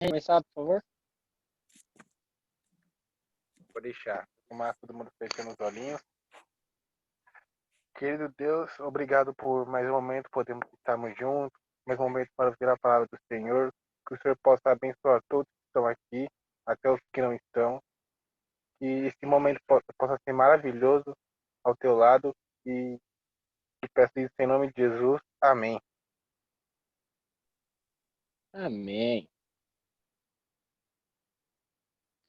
Começar, por favor? Vou deixar. Tomar todo mundo fechando os olhinhos. Querido Deus, obrigado por mais um momento, podemos estarmos juntos, mais um momento para ouvir a palavra do Senhor, que o Senhor possa abençoar todos que estão aqui, até os que não estão, que esse momento possa ser maravilhoso ao teu lado e peço isso em nome de Jesus. Amém. Amém.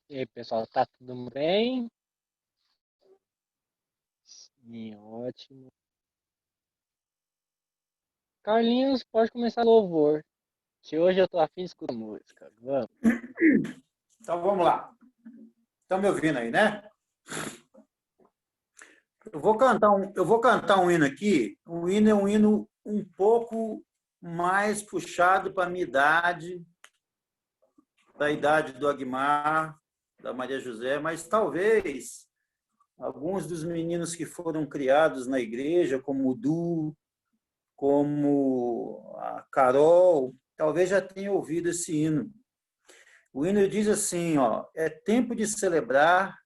E aí, pessoal, tá tudo bem? Sim, ótimo. Carlinhos, pode começar o louvor. Que hoje eu tô afim de escutar música. Vamos. Então vamos lá. Estão me ouvindo aí, né? Eu vou cantar um hino aqui. O hino é um hino um pouco mais puxado para a minha idade, da idade do Agmar, da Maria José, mas talvez alguns dos meninos que foram criados na igreja, como o Du, como a Carol, talvez já tenham ouvido esse hino. O hino diz assim, ó, é tempo de celebrar,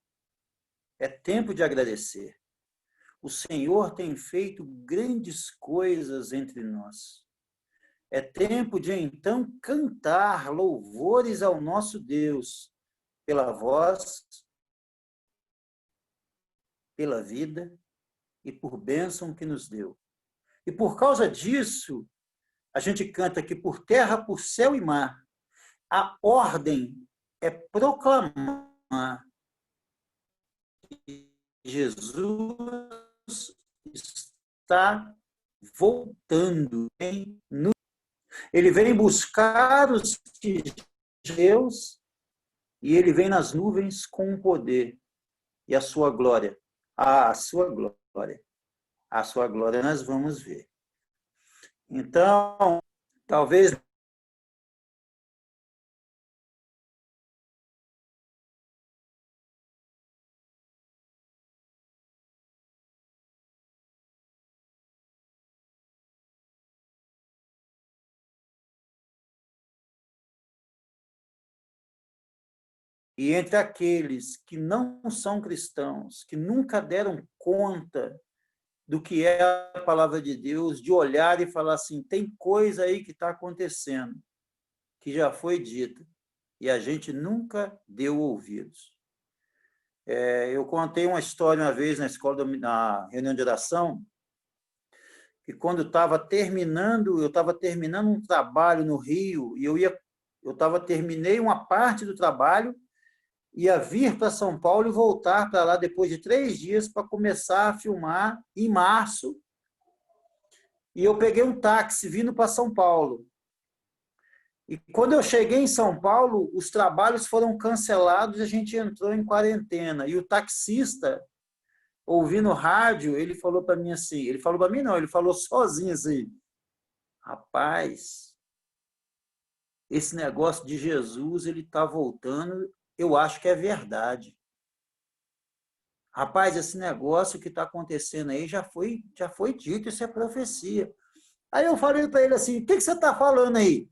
é tempo de agradecer. O Senhor tem feito grandes coisas entre nós. É tempo de, então, cantar louvores ao nosso Deus, pela voz, pela vida e por bênção que nos deu. E por causa disso, a gente canta que por terra, por céu e mar, a ordem é proclamar que Jesus está voltando. Ele vem buscar os que Deus e ele vem nas nuvens com o poder e a sua glória. A sua glória. A sua glória nós vamos ver. Então, talvez e entre aqueles que não são cristãos, que nunca deram conta do que é a palavra de Deus, de olhar e falar assim, tem coisa aí que está acontecendo, que já foi dita, e a gente nunca deu ouvidos. Eu contei uma história uma vez na escola, na reunião de oração, que quando eu estava terminando um trabalho no Rio, e terminei uma parte do trabalho, ia vir para São Paulo e voltar para lá depois de 3 dias para começar a filmar em março. E eu peguei um táxi vindo para São Paulo. E quando eu cheguei em São Paulo, os trabalhos foram cancelados e a gente entrou em quarentena. E o taxista, ouvindo rádio, ele falou para mim assim, ele falou para mim não, ele falou sozinho assim, rapaz, esse negócio de Jesus, ele está voltando, eu acho que é verdade. Rapaz, esse negócio que está acontecendo aí já foi dito, isso é profecia. Aí eu falei para ele assim, o que você está falando aí?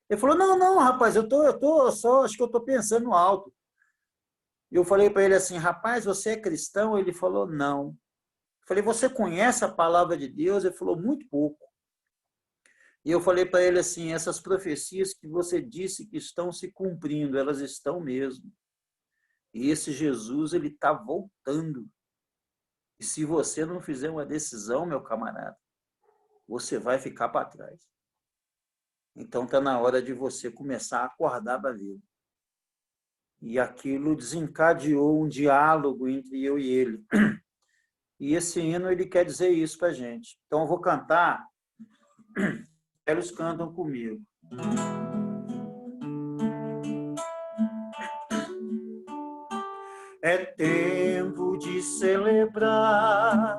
Ele falou, não, rapaz, eu tô só, acho que eu estou pensando alto. Eu falei para ele assim, rapaz, você é cristão? Ele falou, não. Eu falei, você conhece a palavra de Deus? Ele falou, muito pouco. E eu falei para ele assim, essas profecias que você disse que estão se cumprindo, elas estão mesmo. E esse Jesus, ele está voltando. E se você não fizer uma decisão, meu camarada, você vai ficar para trás. Então está na hora de você começar a acordar para a vida. E aquilo desencadeou um diálogo entre eu e ele. E esse hino, ele quer dizer isso para a gente. Então eu vou cantar, eles cantam comigo. É tempo de celebrar,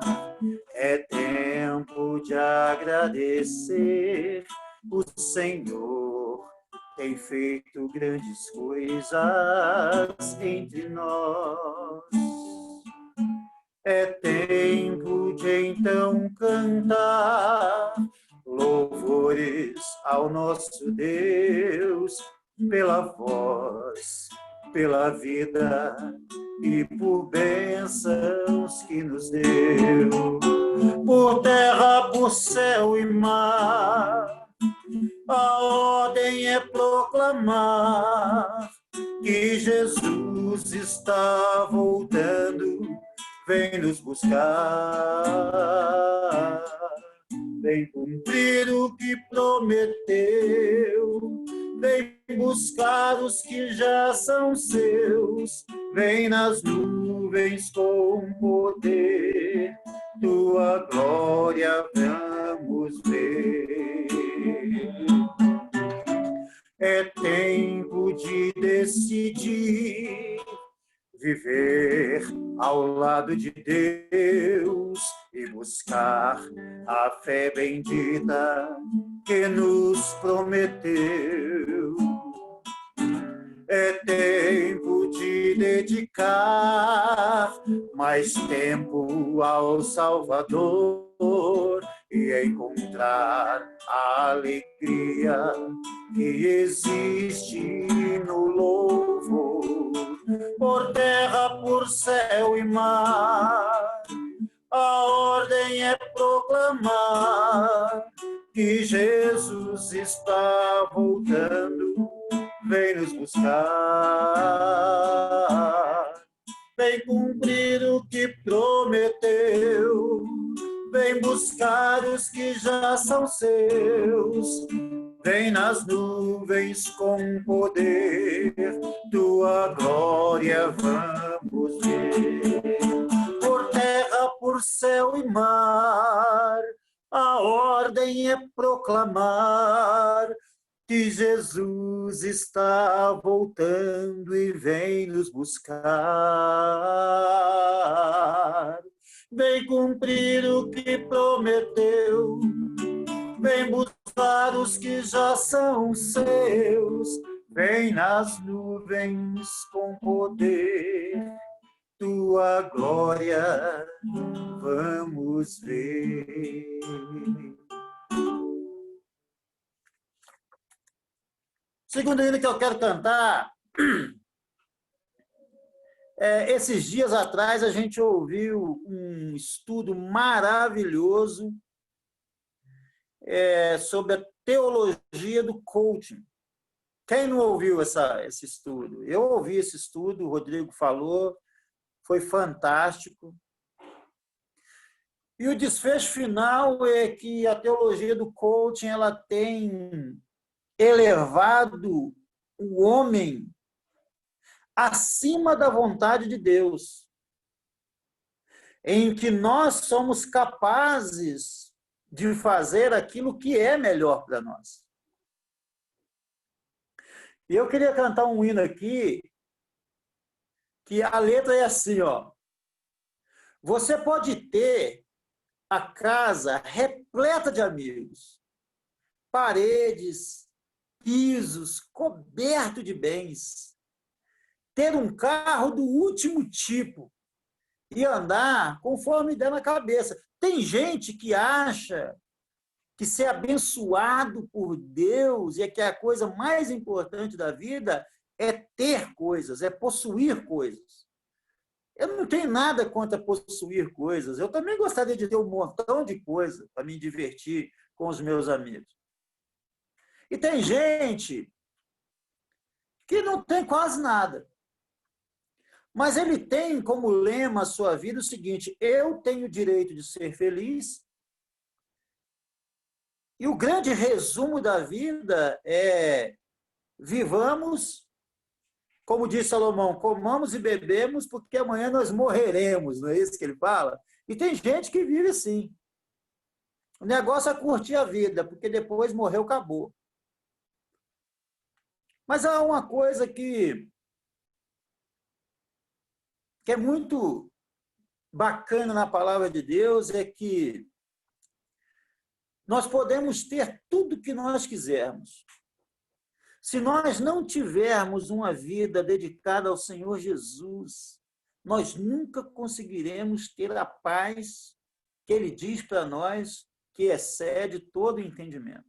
é tempo de agradecer. O Senhor tem feito grandes coisas entre nós. É tempo de então cantar louvores ao nosso Deus, pela voz, pela vida e por bênçãos que nos deu. Por terra, por céu e mar, a ordem é proclamar que Jesus está voltando, vem nos buscar, vem cumprir o que prometeu, vem buscar os que já são seus, vem nas nuvens com poder, tua glória vamos ver. É tempo de decidir viver ao lado de Deus e buscar a fé bendita que nos prometeu. É tempo de dedicar mais tempo ao Salvador e encontrar a alegria que existe no louvor. Por terra, por céu e mar, a ordem é proclamar que Jesus está voltando, vem nos buscar, vem cumprir o que prometeu, vem buscar os que já são seus, vem nas nuvens com poder, tua glória vamos ver. Por terra, por céu e mar, a ordem é proclamar que Jesus está voltando e vem nos buscar. Vem cumprir o que prometeu, vem buscar os que já são seus, vem nas nuvens com poder, tua glória vamos ver. Segundo hino que eu quero cantar, esses dias atrás a gente ouviu um estudo maravilhoso sobre a teologia do coaching. Quem não ouviu esse estudo? Eu ouvi esse estudo, o Rodrigo falou, foi fantástico. E o desfecho final é que a teologia do coaching ela tem elevado o homem acima da vontade de Deus, em que nós somos capazes de fazer aquilo que é melhor para nós. E eu queria cantar um hino aqui, que a letra é assim, ó. Você pode ter a casa repleta de amigos, paredes, pisos, coberto de bens, ter um carro do último tipo e andar conforme der na cabeça. Tem gente que acha que ser abençoado por Deus e que a coisa mais importante da vida é ter coisas, é possuir coisas. Eu não tenho nada contra possuir coisas. Eu também gostaria de ter um montão de coisa para me divertir com os meus amigos. E tem gente que não tem quase nada. Mas ele tem como lema a sua vida o seguinte: eu tenho o direito de ser feliz. E o grande resumo da vida é: vivamos, como diz Salomão, comamos e bebemos, porque amanhã nós morreremos, não é isso que ele fala? E tem gente que vive assim. O negócio é curtir a vida, porque depois morreu, acabou. Mas há uma coisa que é muito bacana na palavra de Deus, é que nós podemos ter tudo o que nós quisermos. Se nós não tivermos uma vida dedicada ao Senhor Jesus, nós nunca conseguiremos ter a paz que Ele diz para nós que excede todo entendimento.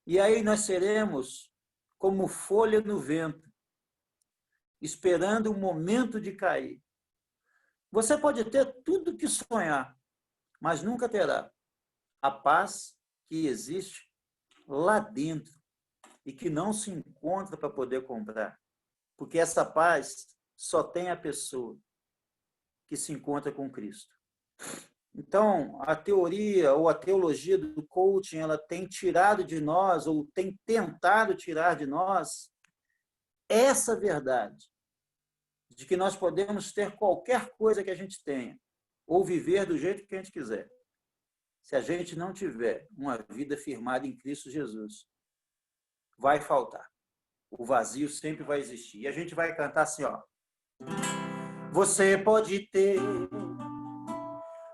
E aí nós seremos como folha no vento, esperando o momento de cair. Você pode ter tudo que sonhar, mas nunca terá a paz que existe lá dentro e que não se encontra para poder comprar. Porque essa paz só tem a pessoa que se encontra com Cristo. Então, a teoria ou a teologia do coaching, ela tem tirado de nós, ou tem tentado tirar de nós, essa verdade, de que nós podemos ter qualquer coisa que a gente tenha, ou viver do jeito que a gente quiser. Se a gente não tiver uma vida firmada em Cristo Jesus, vai faltar. O vazio sempre vai existir. E a gente vai cantar assim, ó. Você pode ter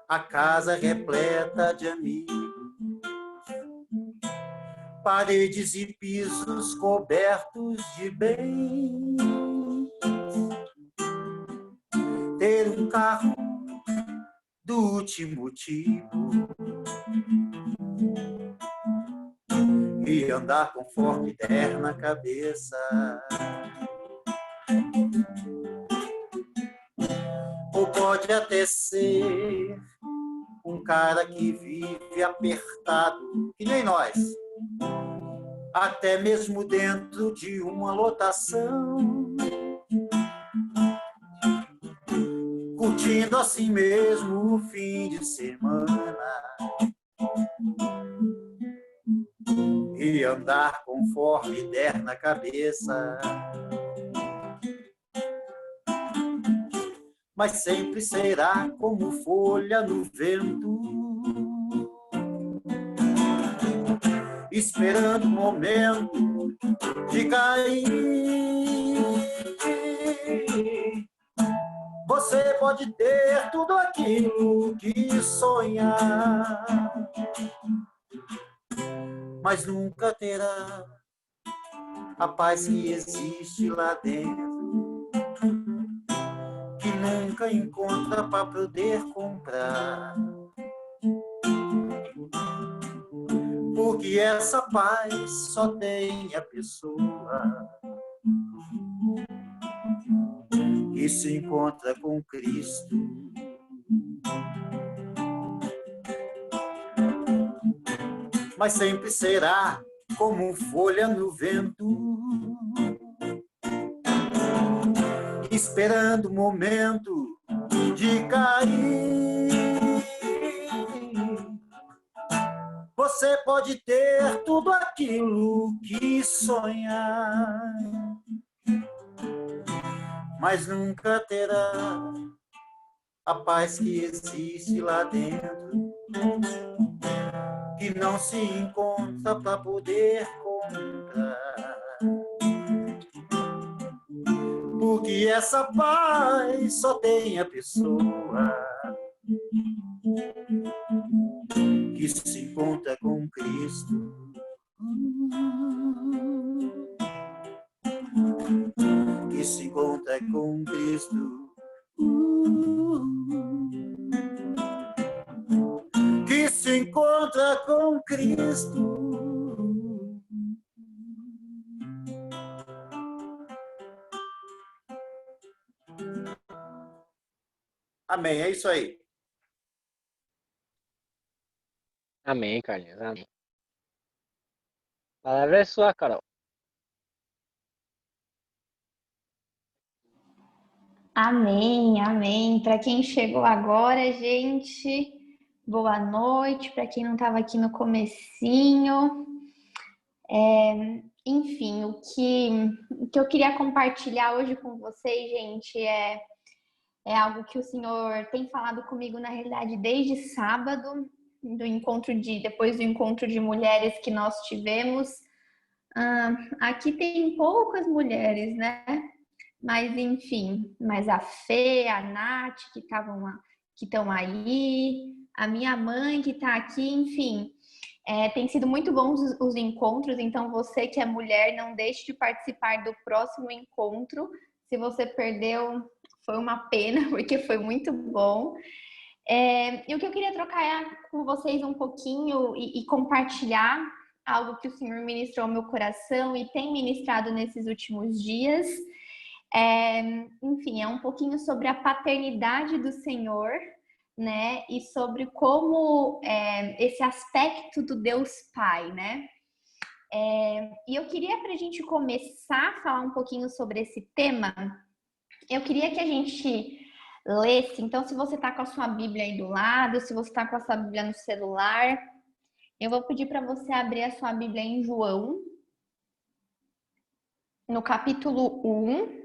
a casa repleta de amigos, paredes e pisos cobertos de bem, ter um carro do último tipo e andar conforme der na cabeça. Ou pode até ser um cara que vive apertado, que nem nós, até mesmo dentro de uma lotação, curtindo assim mesmo o fim de semana e andar conforme der na cabeça. Mas sempre será como folha no vento, esperando o momento de cair. Você pode ter tudo aquilo que sonhar, mas nunca terá a paz que existe lá dentro, que nunca encontra para poder comprar. Porque essa paz só tem a pessoa que se encontra com Cristo. Mas sempre será como folha no vento, esperando o momento de cair. Você pode ter tudo aquilo que sonhar, mas nunca terá a paz que existe lá dentro, que não se encontra para poder comprar. Porque essa paz só tem a pessoa que se encontra com Cristo, que se encontra com Cristo, que se encontra com Cristo. Amém, é isso aí. Amém, Carlinhos. Amém. A palavra é sua, Carol. Amém, amém. Para quem chegou agora, gente, boa noite. Para quem não estava aqui no comecinho, enfim, o que eu queria compartilhar hoje com vocês, gente, é algo que o Senhor tem falado comigo, na realidade, desde sábado, depois do encontro de mulheres que nós tivemos. Aqui tem poucas mulheres, né? Mas, enfim, mas a Fê, a Nath, que estão aí, a minha mãe que está aqui, enfim. Tem sido muito bons os encontros, então você que é mulher, não deixe de participar do próximo encontro. Se você perdeu, foi uma pena, porque foi muito bom. E o que eu queria trocar com vocês um pouquinho e compartilhar algo que o Senhor ministrou ao meu coração e tem ministrado nesses últimos dias. Enfim, é um pouquinho sobre a paternidade do Senhor, né? E sobre como esse aspecto do Deus Pai, né? E eu queria, para a gente começar a falar um pouquinho sobre esse tema, eu queria que a gente lesse. Então, se você está com a sua Bíblia aí do lado, se você está com a sua Bíblia no celular, eu vou pedir para você abrir a sua Bíblia em João, no capítulo 1.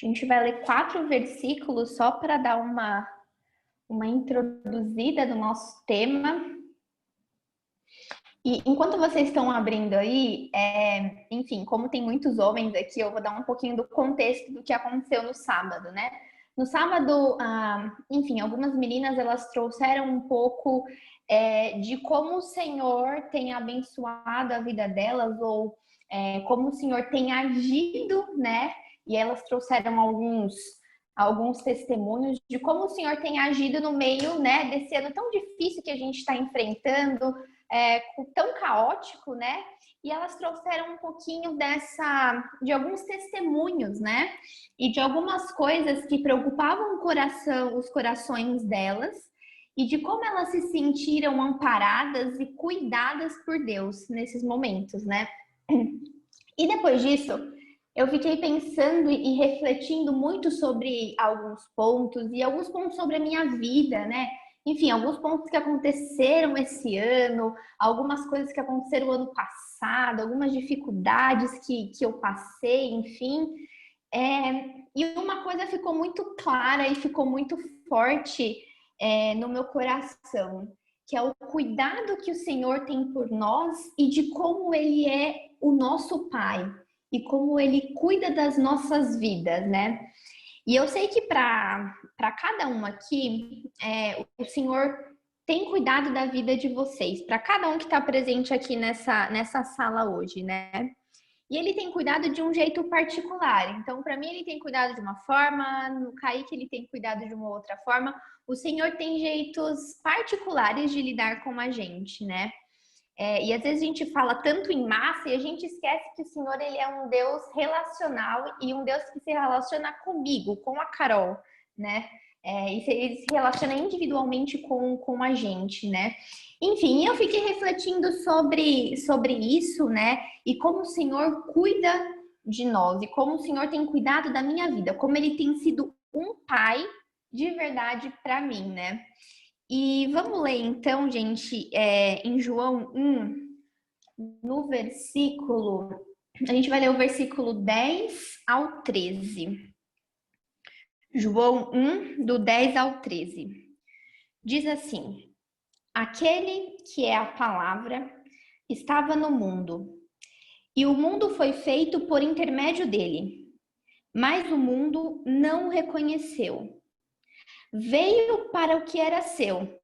A gente vai ler 4 versículos só para dar uma introduzida no nosso tema. E enquanto vocês estão abrindo aí, enfim, como tem muitos homens aqui, eu vou dar um pouquinho do contexto do que aconteceu no sábado, né? No sábado, enfim, algumas meninas, elas trouxeram um pouco de como o Senhor tem abençoado a vida delas, ou como o Senhor tem agido, né? E elas trouxeram alguns testemunhos de como o Senhor tem agido no meio, né, desse ano tão difícil que a gente está enfrentando, tão caótico, né? E elas trouxeram um pouquinho de alguns testemunhos, né? E de algumas coisas que preocupavam os corações delas, e de como elas se sentiram amparadas e cuidadas por Deus nesses momentos, né? E depois disso, eu fiquei pensando e refletindo muito sobre alguns pontos, e alguns pontos sobre a minha vida, né? Enfim, alguns pontos que aconteceram esse ano, algumas coisas que aconteceram ano passado, algumas dificuldades que eu passei, enfim. E uma coisa ficou muito clara e ficou muito forte no meu coração, que é o cuidado que o Senhor tem por nós e de como Ele é o nosso Pai e como Ele cuida das nossas vidas, né? E eu sei que para cada um aqui, o Senhor tem cuidado da vida de vocês, para cada um que está presente aqui nessa sala hoje, né? E Ele tem cuidado de um jeito particular. Então, para mim, Ele tem cuidado de uma forma, no Kaique Ele tem cuidado de uma outra forma. O Senhor tem jeitos particulares de lidar com a gente, né? E às vezes a gente fala tanto em massa e a gente esquece que o Senhor, Ele é um Deus relacional e um Deus que se relaciona comigo, com a Carol, né? E Ele se relaciona individualmente com a gente, né? Enfim, eu fiquei refletindo sobre isso, né? E como o Senhor cuida de nós e como o Senhor tem cuidado da minha vida, como Ele tem sido um pai de verdade para mim, né? E vamos ler então, gente, em João 1, no versículo... A gente vai ler o versículo 10 ao 13. João 1, do 10 ao 13. Diz assim: Aquele que é a palavra estava no mundo, e o mundo foi feito por intermédio dele, mas o mundo não o reconheceu. Veio para o que era seu,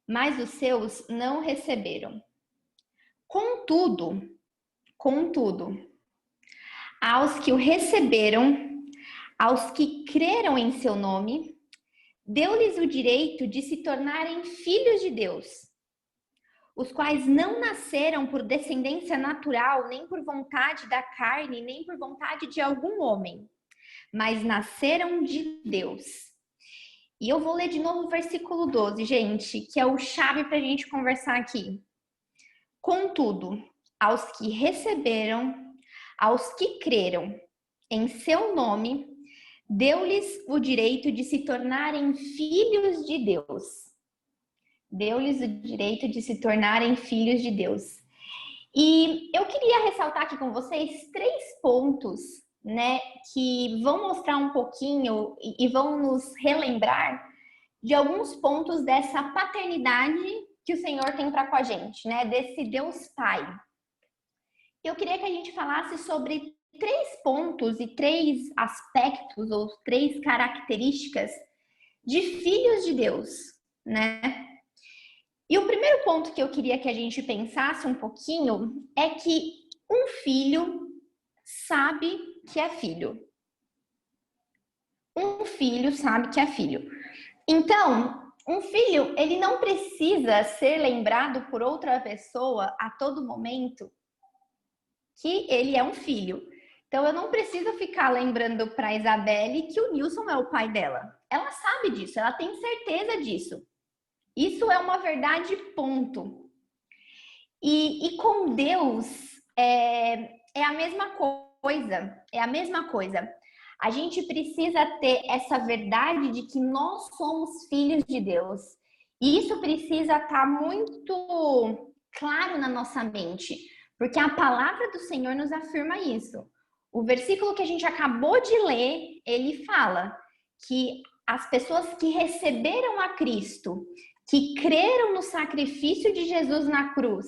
mas os seus não receberam. Contudo, aos que o receberam, aos que creram em seu nome, deu-lhes o direito de se tornarem filhos de Deus, os quais não nasceram por descendência natural, nem por vontade da carne, nem por vontade de algum homem, mas nasceram de Deus. E eu vou ler de novo o versículo 12, gente, que é o chave para a gente conversar aqui. Contudo, aos que receberam, aos que creram em seu nome, deu-lhes o direito de se tornarem filhos de Deus. Deu-lhes o direito de se tornarem filhos de Deus. E eu queria ressaltar aqui com vocês 3 pontos, né, que vão mostrar um pouquinho e vão nos relembrar de alguns pontos dessa paternidade que o Senhor tem para com a gente, né, desse Deus Pai. Eu queria que a gente falasse sobre 3 pontos e 3 aspectos ou 3 características de filhos de Deus, né? E o primeiro ponto que eu queria que a gente pensasse um pouquinho é que um filho sabe que é filho. Um filho sabe que é filho. Então, Um filho, ele não precisa ser lembrado por outra pessoa a todo momento que ele é um filho. Então, eu não preciso ficar lembrando para a Isabelle que o Nilson é o pai dela. Ela sabe disso, ela tem certeza disso. Isso é uma verdade, ponto. E com Deus é a mesma coisa, é a mesma coisa. A gente precisa ter essa verdade de que nós somos filhos de Deus. E isso precisa estar muito claro na nossa mente, porque a palavra do Senhor nos afirma isso. O versículo que a gente acabou de ler, ele fala que as pessoas que receberam a Cristo, que creram no sacrifício de Jesus na cruz,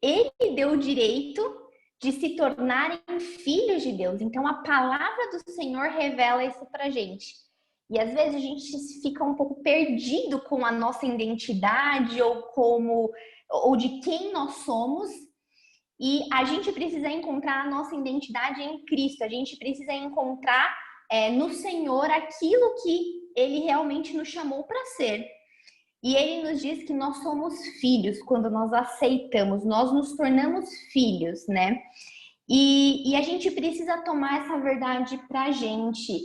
ele deu o direito de se tornarem filhos de Deus. Então, a palavra do Senhor revela isso pra gente. E às vezes a gente fica um pouco perdido com a nossa identidade ou de quem nós somos. E a gente precisa encontrar a nossa identidade em Cristo. A gente precisa encontrar no Senhor aquilo que Ele realmente nos chamou para ser. E Ele nos diz que nós somos filhos quando nós aceitamos, nós nos tornamos filhos, né? E a gente precisa tomar essa verdade pra gente.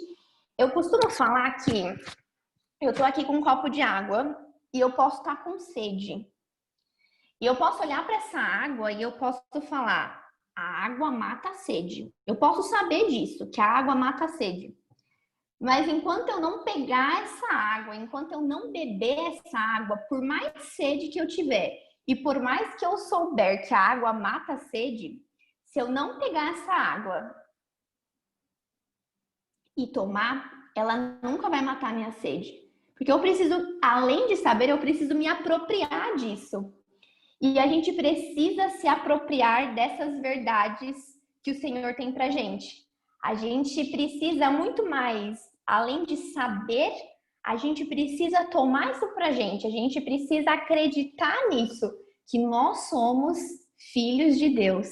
Eu costumo falar que eu tô aqui com um copo de água e eu posso estar com sede. E eu posso olhar para essa água e eu posso falar, a água mata a sede. Eu posso saber disso, que a água mata a sede. Mas enquanto eu não pegar essa água, enquanto eu não beber essa água, por mais sede que eu tiver, e por mais que eu souber que a água mata a sede, se eu não pegar essa água e tomar, ela nunca vai matar a minha sede. Porque eu preciso, além de saber, eu preciso me apropriar disso. E a gente precisa se apropriar dessas verdades que o Senhor tem pra gente. A gente precisa muito mais, além de saber, a gente precisa tomar isso pra gente. A gente precisa acreditar nisso, que nós somos filhos de Deus,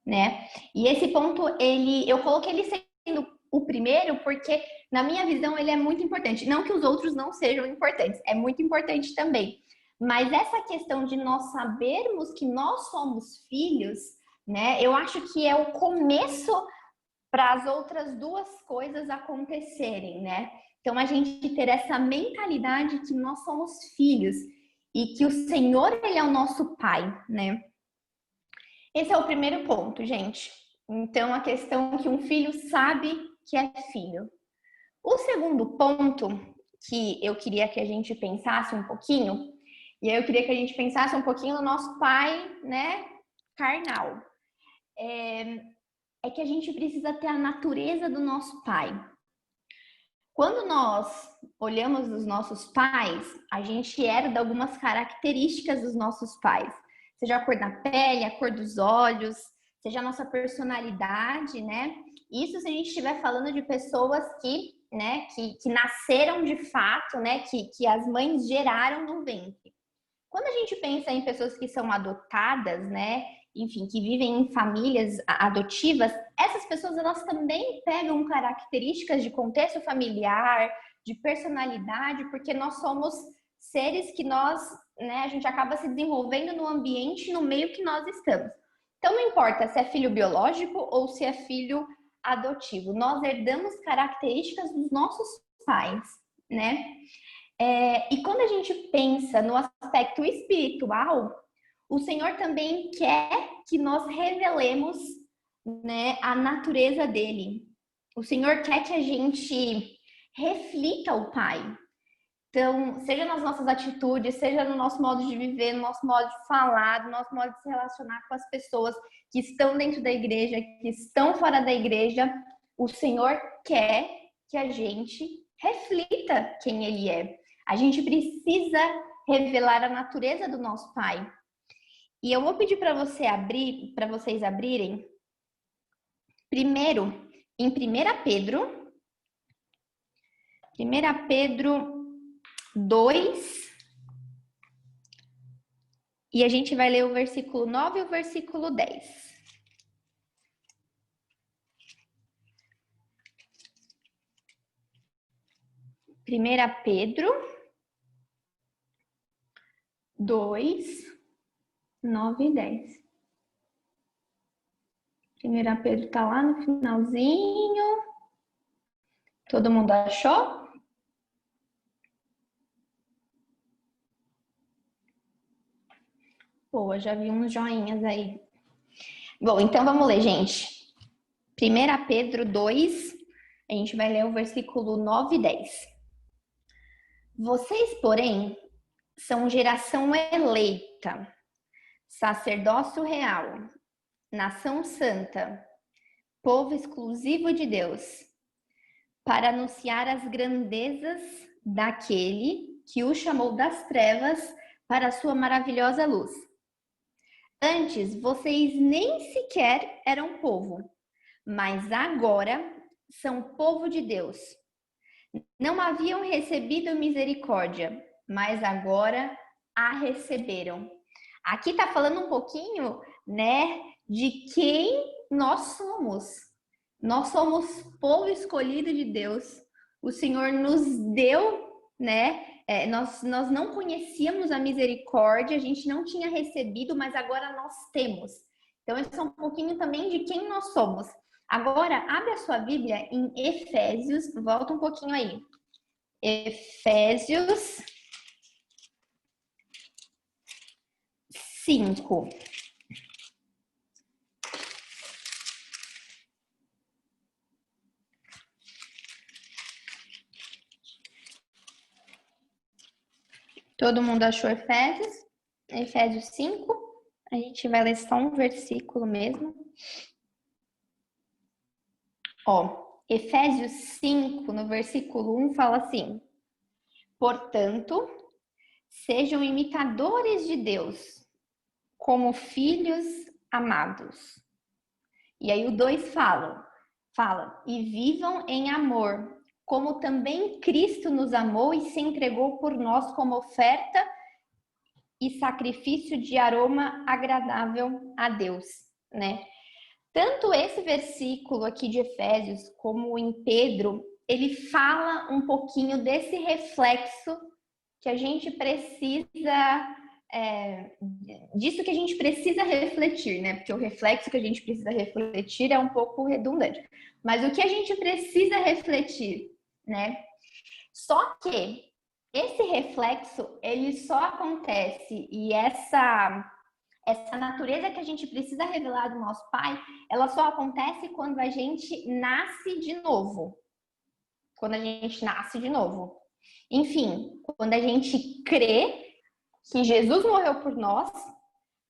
né? E esse ponto, eu coloquei ele sendo o primeiro porque, na minha visão, ele é muito importante. Não que os outros não sejam importantes, é muito importante também. Mas essa questão de nós sabermos que nós somos filhos, né? Eu acho que é o começo para as outras duas coisas acontecerem, né? Então a gente ter essa mentalidade que nós somos filhos e que o Senhor, ele é o nosso pai, né? Esse é o primeiro ponto, gente. Então a questão que um filho sabe que é filho. O segundo ponto que eu queria que a gente pensasse um pouquinho, e aí eu queria que a gente pensasse um pouquinho no nosso pai, né, carnal. É que a gente precisa ter a natureza do nosso pai. Quando nós olhamos os nossos pais, a gente herda algumas características dos nossos pais. Seja a cor da pele, a cor dos olhos, seja a nossa personalidade, né? Isso se a gente estiver falando de pessoas que, né, que nasceram de fato, né, que as mães geraram no ventre. Quando a gente pensa em pessoas que são adotadas, né, enfim, que vivem em famílias adotivas, essas pessoas elas também pegam características de contexto familiar, de personalidade, porque nós somos seres que nós, né, a gente acaba se desenvolvendo no ambiente, no meio que nós estamos. Então não importa se é filho biológico ou se é filho adotivo, nós herdamos características dos nossos pais, né? E quando a gente pensa no aspecto espiritual, o Senhor também quer que nós revelemos, né, a natureza dele. O Senhor quer que a gente reflita o Pai. Então, seja nas nossas atitudes, seja no nosso modo de viver, no nosso modo de falar, no nosso modo de se relacionar com as pessoas que estão dentro da igreja, que estão fora da igreja, o Senhor quer que a gente reflita quem Ele é. A gente precisa revelar a natureza do nosso Pai. E eu vou pedir para vocês abrirem primeiro em 1 Pedro 2, e a gente vai ler o versículo 9 e o versículo 10. 1 Pedro 2, 9 e 10. 1 Pedro está lá no finalzinho. Todo mundo achou? Boa, já vi uns joinhas aí. Bom, então vamos ler, gente. 1 Pedro 2, a gente vai ler o versículo 9 e 10. Vocês, porém, são geração eleita, sacerdócio real, nação santa, povo exclusivo de Deus, para anunciar as grandezas daquele que o chamou das trevas para a sua maravilhosa luz. Antes, vocês nem sequer eram povo, mas agora são povo de Deus. Não haviam recebido misericórdia, mas agora a receberam. Aqui está falando um pouquinho, né, de quem nós somos. Nós somos povo escolhido de Deus. O Senhor nos deu, né? Nós não conhecíamos a misericórdia, a gente não tinha recebido, mas agora nós temos. Então, isso é um pouquinho também de quem nós somos. Agora, abre a sua Bíblia em Efésios, volta um pouquinho aí. Efésios 5. Todo mundo achou Efésios? Efésios 5. A gente vai ler só um versículo mesmo. Ó, Efésios 5, no versículo 1, fala assim: portanto, sejam imitadores de Deus, como filhos amados. E aí o 2 fala, e vivam em amor, como também Cristo nos amou e se entregou por nós como oferta e sacrifício de aroma agradável a Deus, né? Tanto esse versículo aqui de Efésios como em Pedro, ele fala um pouquinho desse reflexo que a gente precisa, disso que a gente precisa refletir, né? Porque o reflexo que a gente precisa refletir é um pouco redundante. Mas o que a gente precisa refletir, né? Só que esse reflexo, ele só acontece, e essa natureza que a gente precisa revelar do nosso Pai, ela só acontece quando a gente nasce de novo. Quando a gente nasce de novo. Enfim, quando a gente crê que Jesus morreu por nós,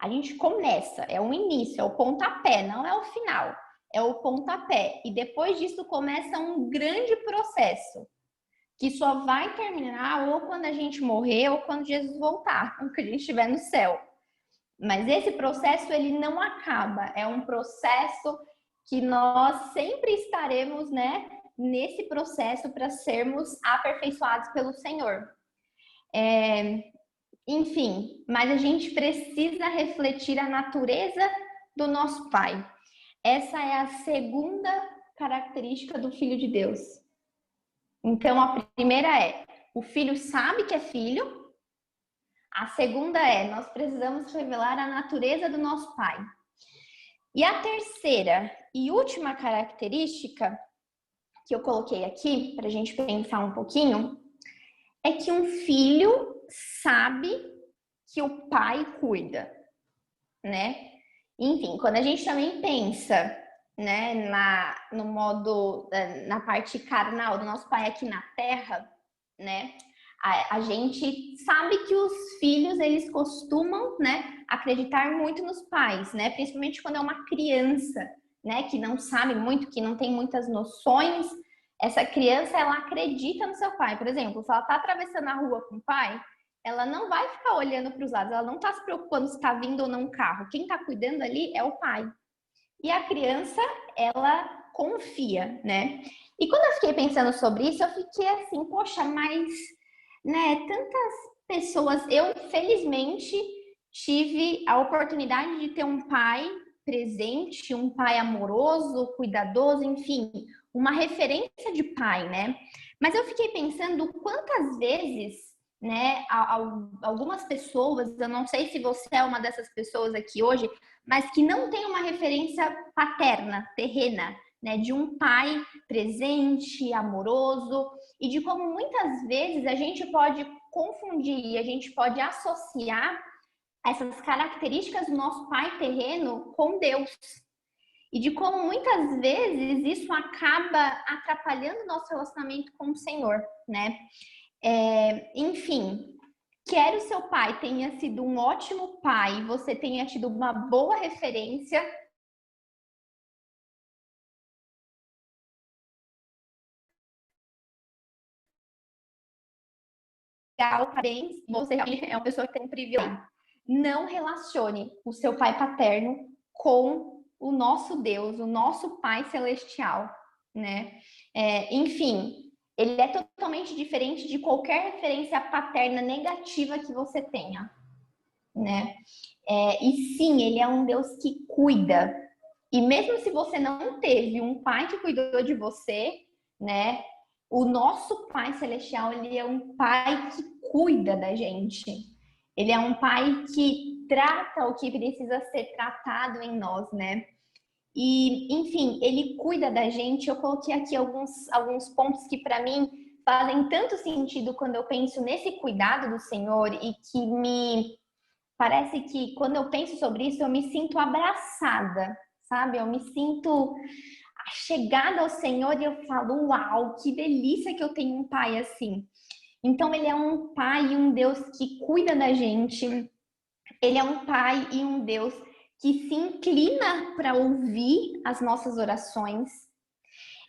a gente começa, é o início, é o pontapé, não é o final, é o pontapé. E depois disso começa um grande processo, que só vai terminar ou quando a gente morrer ou quando Jesus voltar, quando a gente estiver no céu. Mas esse processo, ele não acaba, é um processo que nós sempre estaremos, né, nesse processo para sermos aperfeiçoados pelo Senhor. Enfim, mas a gente precisa refletir a natureza do nosso Pai. Essa é a segunda característica do Filho de Deus. Então, a primeira é, o filho sabe que é filho. A segunda é, nós precisamos revelar a natureza do nosso Pai. E a terceira e última característica que eu coloquei aqui, para a gente pensar um pouquinho, é que um filho sabe que o pai cuida, né? Enfim, quando a gente também pensa, né, na parte carnal do nosso pai aqui na terra, né? A gente sabe que os filhos, eles costumam, né, acreditar muito nos pais, né? Principalmente quando é uma criança, né, que não sabe muito, que não tem muitas noções. Essa criança, ela acredita no seu pai. Por exemplo, se ela está atravessando a rua com o pai, ela não vai ficar olhando para os lados, ela não está se preocupando se está vindo ou não um carro. Quem está cuidando ali é o pai. E a criança, ela confia, né? E quando eu fiquei pensando sobre isso, eu fiquei assim, poxa, mas, né, tantas pessoas... Eu, felizmente, tive a oportunidade de ter um pai presente, um pai amoroso, cuidadoso, enfim, uma referência de pai, né? Mas eu fiquei pensando quantas vezes né, algumas pessoas, eu não sei se você é uma dessas pessoas aqui hoje, mas que não tem uma referência paterna, terrena, né, de um pai presente, amoroso, e de como muitas vezes a gente pode confundir, a gente pode associar essas características do nosso pai terreno com Deus. E de como muitas vezes isso acaba atrapalhando o nosso relacionamento com o Senhor, né? Enfim, quer o seu pai tenha sido um ótimo pai, você tenha tido uma boa referência, parabéns, você é uma pessoa que tem um privilégio. Não relacione o seu pai paterno com o nosso Deus, o nosso Pai Celestial, né? Enfim, ele é totalmente diferente de qualquer referência paterna negativa que você tenha, né? E sim, ele é um Deus que cuida. E mesmo se você não teve um pai que cuidou de você, né? O nosso Pai Celestial, ele é um pai que cuida da gente. Ele é um pai que trata o que precisa ser tratado em nós, né? E, enfim, ele cuida da gente. Eu coloquei aqui alguns pontos que, para mim, fazem tanto sentido quando eu penso nesse cuidado do Senhor e que me parece que, quando eu penso sobre isso, eu me sinto abraçada, sabe? Eu me sinto chegada ao Senhor e eu falo, uau, que delícia que eu tenho um pai assim. Então, ele é um pai e um Deus que cuida da gente. Ele é um pai e um Deus que se inclina para ouvir as nossas orações.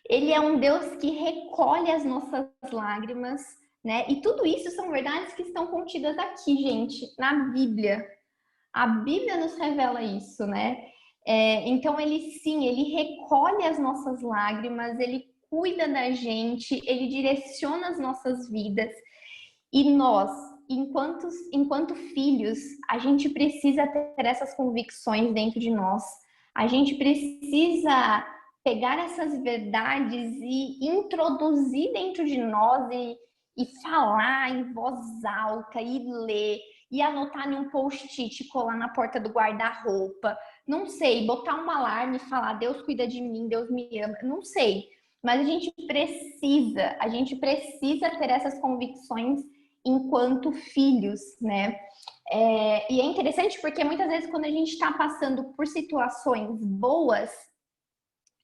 Ele é um Deus que recolhe as nossas lágrimas, né? E tudo isso são verdades que estão contidas aqui, gente, na Bíblia. A Bíblia nos revela isso, né? Então, ele recolhe as nossas lágrimas, ele cuida da gente, ele direciona as nossas vidas. E nós, enquanto filhos, a gente precisa ter essas convicções dentro de nós. A gente precisa pegar essas verdades e introduzir dentro de nós e falar em voz alta e ler e anotar em um post-it, colar na porta do guarda-roupa. Não sei, botar um alarme e falar Deus cuida de mim, Deus me ama. Não sei, mas a gente precisa ter essas convicções enquanto filhos, né? E é interessante porque muitas vezes quando a gente está passando por situações boas,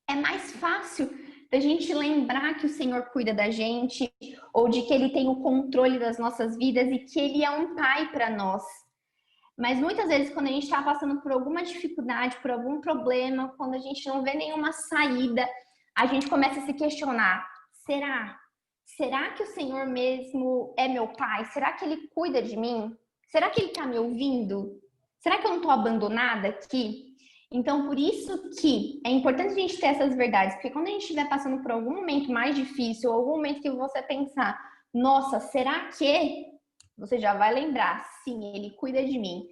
é mais fácil da gente lembrar que o Senhor cuida da gente, ou de que Ele tem o controle das nossas vidas e que Ele é um pai para nós. Mas muitas vezes quando a gente está passando por alguma dificuldade, por algum problema, quando a gente não vê nenhuma saída, a gente começa a se questionar, Será que o Senhor mesmo é meu pai? Será que Ele cuida de mim? Será que Ele está me ouvindo? Será que eu não estou abandonada aqui? Então, por isso que é importante a gente ter essas verdades, porque quando a gente estiver passando por algum momento mais difícil, ou algum momento que você pensar, nossa, será que? Você já vai lembrar, sim, Ele cuida de mim.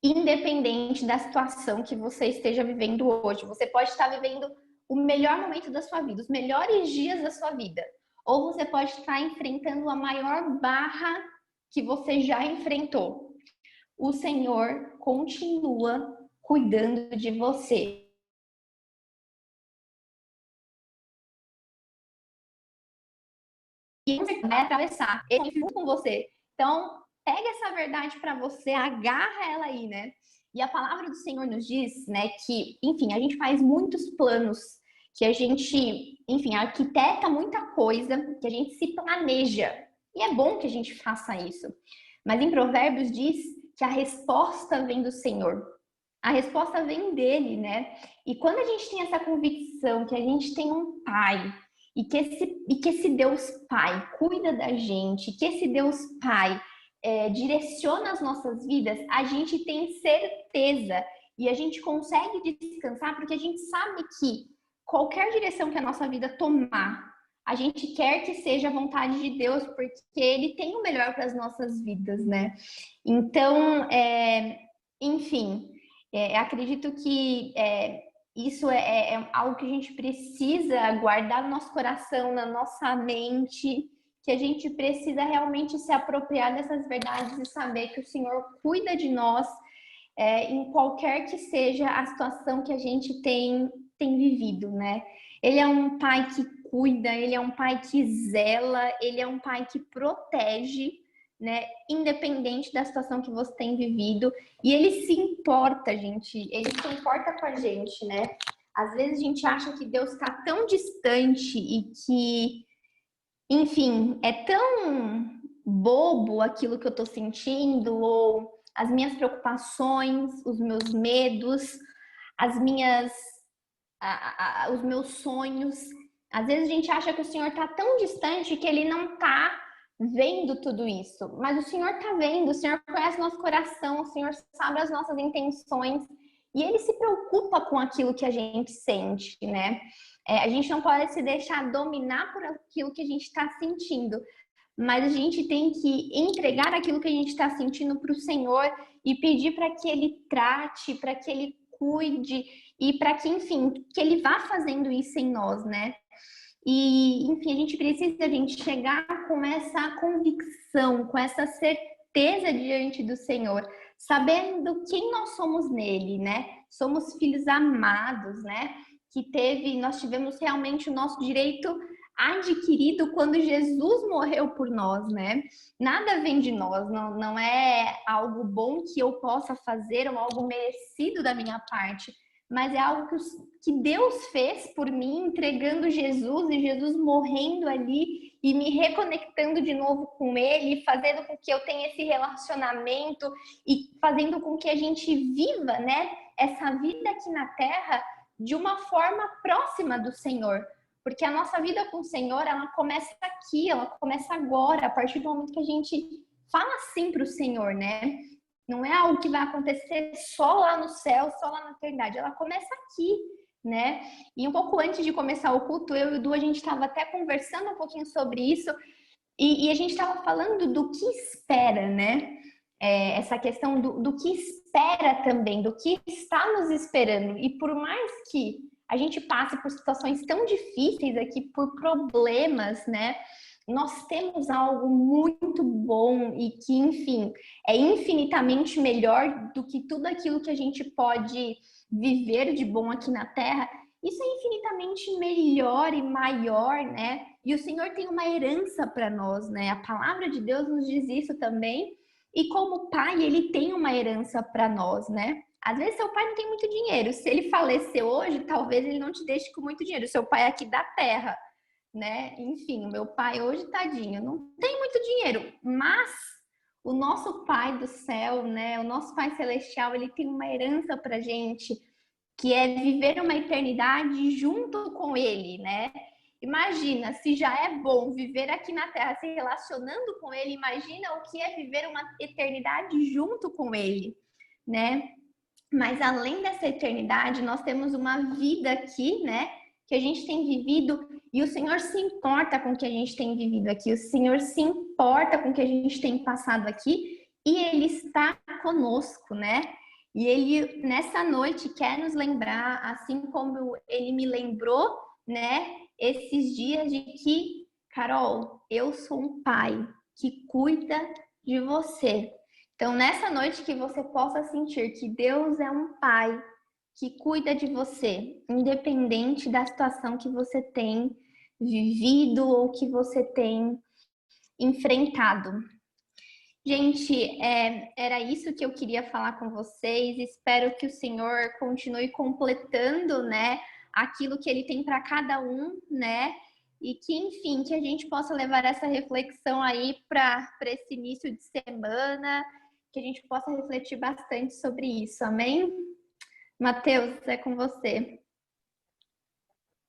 Independente da situação que você esteja vivendo hoje. Você pode estar vivendo o melhor momento da sua vida, os melhores dias da sua vida. Ou você pode estar enfrentando a maior barra que você já enfrentou. O Senhor continua cuidando de você. E você vai atravessar. Ele junto com você. Então, pega essa verdade para você, agarra ela aí, né? E a palavra do Senhor nos diz, né, que, enfim, a gente faz muitos planos, que a gente, enfim, arquiteta muita coisa, que a gente se planeja. E é bom que a gente faça isso. Mas em Provérbios diz que a resposta vem do Senhor. A resposta vem dele, né? E quando a gente tem essa convicção que a gente tem um pai, e que esse Deus Pai cuida da gente, que esse Deus Pai direciona as nossas vidas, a gente tem certeza e a gente consegue descansar porque a gente sabe que qualquer direção que a nossa vida tomar, a gente quer que seja a vontade de Deus, porque Ele tem o melhor para as nossas vidas, né? Então, enfim, acredito que isso é algo que a gente precisa guardar no nosso coração, na nossa mente, que a gente precisa realmente se apropriar dessas verdades e saber que o Senhor cuida de nós em qualquer que seja a situação que a gente tem vivido, né? Ele é um pai que cuida, ele é um pai que zela, ele é um pai que protege, né? Independente da situação que você tem vivido. E ele se importa, gente. Ele se importa com a gente, né? Às vezes a gente acha que Deus está tão distante e que, enfim, é tão bobo aquilo que eu tô sentindo, ou as minhas preocupações, os meus medos, as minhas, os meus sonhos. Às vezes a gente acha que o Senhor tá tão distante que ele não tá vendo tudo isso. Mas o Senhor tá vendo, o Senhor conhece nosso coração, o Senhor sabe as nossas intenções e ele se preocupa com aquilo que a gente sente, né? A gente não pode se deixar dominar por aquilo que a gente está sentindo, mas a gente tem que entregar aquilo que a gente está sentindo para o Senhor e pedir para que Ele trate, para que Ele cuide e para que, enfim, que Ele vá fazendo isso em nós, né? E, enfim, a gente precisa, chegar com essa convicção, com essa certeza diante do Senhor, sabendo quem nós somos nele, né? Somos filhos amados, né? Nós tivemos realmente o nosso direito adquirido quando Jesus morreu por nós, né? Nada vem de nós, não é algo bom que eu possa fazer ou algo merecido da minha parte, mas é algo que Deus fez por mim, entregando Jesus e Jesus morrendo ali e me reconectando de novo com Ele, fazendo com que eu tenha esse relacionamento e fazendo com que a gente viva, né, essa vida aqui na Terra de uma forma próxima do Senhor. Porque a nossa vida com o Senhor, ela começa aqui, ela começa agora, a partir do momento que a gente fala sim para o Senhor, né? Não é algo que vai acontecer só lá no céu, só lá na eternidade. Ela começa aqui, né? E um pouco antes de começar o culto, eu e o Du, a gente estava até conversando um pouquinho sobre isso. E a gente estava falando do que espera, né? Essa questão do que espera também, do que está nos esperando. E por mais que a gente passe por situações tão difíceis aqui, por problemas, né? Nós temos algo muito bom e que, enfim, é infinitamente melhor do que tudo aquilo que a gente pode viver de bom aqui na Terra. Isso é infinitamente melhor e maior, né? E o Senhor tem uma herança para nós, né? A palavra de Deus nos diz isso também. E como pai, ele tem uma herança para nós, né? Às vezes seu pai não tem muito dinheiro. Se ele falecer hoje, talvez ele não te deixe com muito dinheiro. Seu pai é aqui da terra, né? Enfim, o meu pai hoje, tadinho, não tem muito dinheiro, mas o nosso pai do céu, né? O nosso pai celestial, ele tem uma herança pra gente, que é viver uma eternidade junto com ele, né? Imagina, se já é bom viver aqui na Terra se relacionando com ele, imagina o que é viver uma eternidade junto com ele, né? Mas além dessa eternidade, nós temos uma vida aqui, né? Que a gente tem vivido e o Senhor se importa com o que a gente tem vivido aqui, o Senhor se importa com o que a gente tem passado aqui e Ele está conosco, né? E Ele, nessa noite, quer nos lembrar, assim como Ele me lembrou, né? Esses dias de que, Carol, eu sou um pai que cuida de você. Então, nessa noite que você possa sentir que Deus é um pai que cuida de você, independente da situação que você tem vivido ou que você tem enfrentado. Gente, era isso que eu queria falar com vocês. Espero que o Senhor continue completando, né, aquilo que Ele tem para cada um, né? E que, enfim, que a gente possa levar essa reflexão aí para esse início de semana, que a gente possa refletir bastante sobre isso, amém? Mateus, é com você.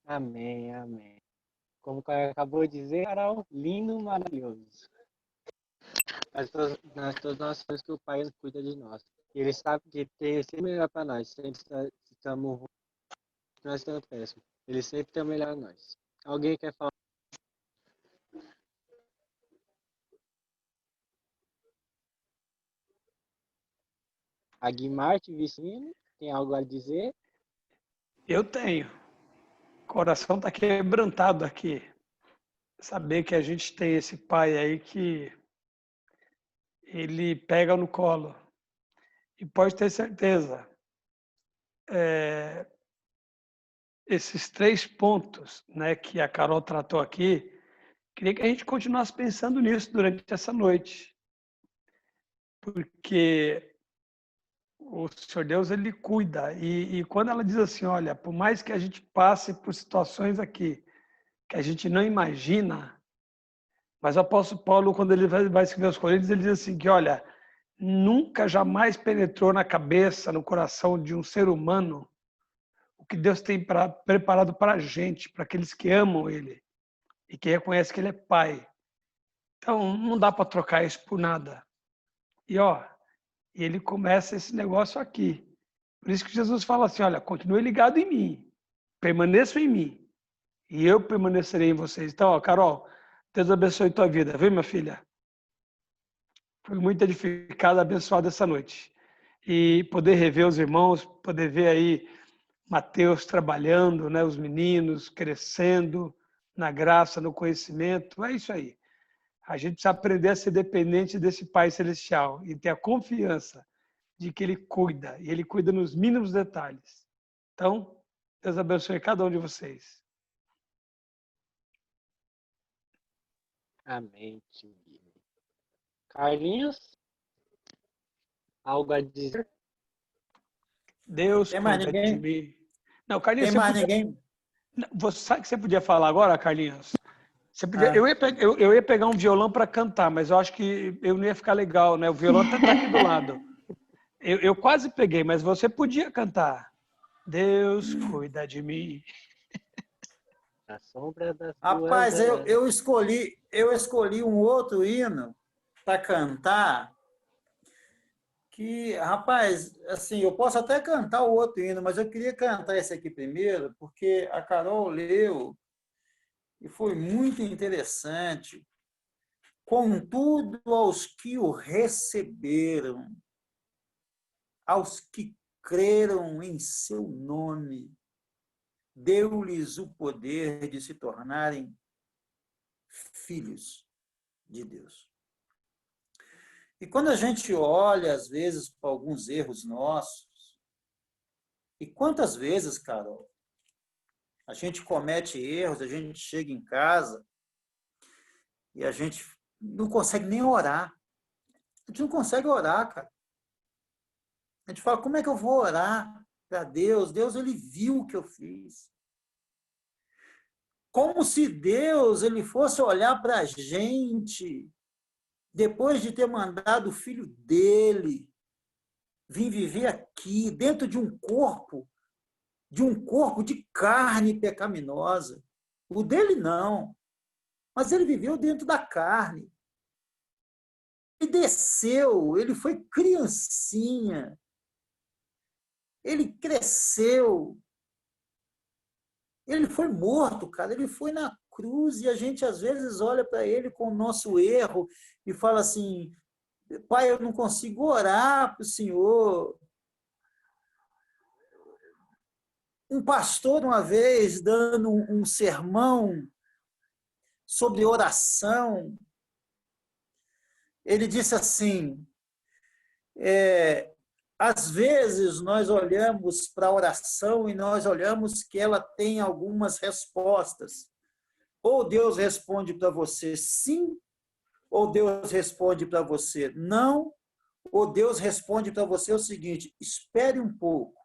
Amém, amém. Como o cara acabou de dizer, Carol, lindo, maravilhoso. Nós sabemos que o Pai cuida de nós. Ele sabe que tem sempre o melhor para nós. Sempre estamos ruins, nós estamos péssimos. Ele sempre tem o melhor a nós. Alguém quer falar? A Guimarte Vicino, tem algo a dizer? Eu tenho. O coração está quebrantado aqui. saber que a gente tem esse pai aí que ele pega no colo. E pode ter certeza, esses 3 pontos, né, que a Carol tratou aqui, queria que a gente continuasse pensando nisso durante essa noite. Porque o Senhor Deus, ele cuida. E quando ela diz assim, olha, por mais que a gente passe por situações aqui que a gente não imagina, mas o apóstolo Paulo, quando ele vai escrever aos Coríntios, ele diz assim que, olha, nunca, jamais penetrou na cabeça, no coração de um ser humano o que Deus tem preparado para a gente, para aqueles que amam Ele e que reconhecem que Ele é Pai. Então, não dá para trocar isso por nada. E, ele começa esse negócio aqui. Por isso que Jesus fala assim, olha, continue ligado em mim, permaneça em mim, e eu permanecerei em vocês. Então, Carol, Deus abençoe tua vida, viu, minha filha? Fui muito edificado, abençoado essa noite. E poder rever os irmãos, poder ver aí Mateus trabalhando, né, os meninos crescendo na graça, no conhecimento, é isso aí. A gente precisa aprender a ser dependente desse Pai Celestial e ter a confiança de que Ele cuida, e Ele cuida nos mínimos detalhes. Então, Deus abençoe cada um de vocês. Amém, tio Guilherme. Carlinhos, algo a dizer? Deus Tem mais cuida de ninguém? mim. Não, Carlinhos, Tem mais ninguém? Você sabe o que você podia falar agora, Carlinhos? Você podia, Ah. eu ia pegar um violão para cantar, mas eu acho que eu não ia ficar legal, né? O violão até está aqui do lado. Eu quase peguei, mas você podia cantar. Deus cuida de mim. A sombra das Rapaz, tuas eu escolhi um outro hino para cantar que, rapaz, assim, eu posso até cantar o outro hino, mas eu queria cantar esse aqui primeiro, porque a Carol leu e foi muito interessante. Contudo, aos que o receberam, aos que creram em seu nome, deu-lhes o poder de se tornarem filhos de Deus. E quando a gente olha, às vezes, para alguns erros nossos, e quantas vezes, Carol, a gente comete erros, a gente chega em casa e a gente não consegue nem orar. A gente não consegue orar, cara. A gente fala, como é que eu vou orar para Deus? Deus, ele viu o que eu fiz. Como se Deus ele fosse olhar para a gente depois de ter mandado o filho dele vir viver aqui, dentro de um corpo de carne pecaminosa. O dele não, mas ele viveu dentro da carne. Ele desceu, ele foi criancinha, ele cresceu, ele foi morto, cara, ele foi na cruz e a gente às vezes olha para ele com o nosso erro e fala assim, pai, eu não consigo orar para o Senhor. Um pastor, uma vez, dando um sermão sobre oração, ele disse assim, às vezes nós olhamos para a oração e nós olhamos que ela tem algumas respostas. Ou Deus responde para você sim, ou Deus responde para você não, ou Deus responde para você o seguinte, espere um pouco.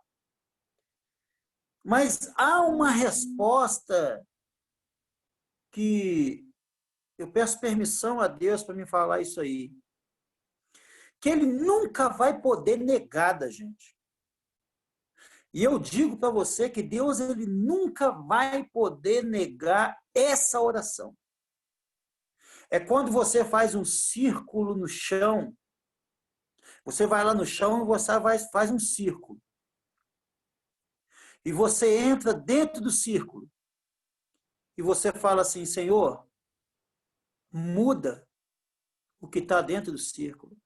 Mas há uma resposta que eu peço permissão a Deus para me falar isso aí, que ele nunca vai poder negar da gente. E eu digo para você que Deus ele nunca vai poder negar essa oração. É quando você faz um círculo no chão, você vai lá no chão e você faz um círculo. E você entra dentro do círculo. E você fala assim, Senhor, muda o que está dentro do círculo.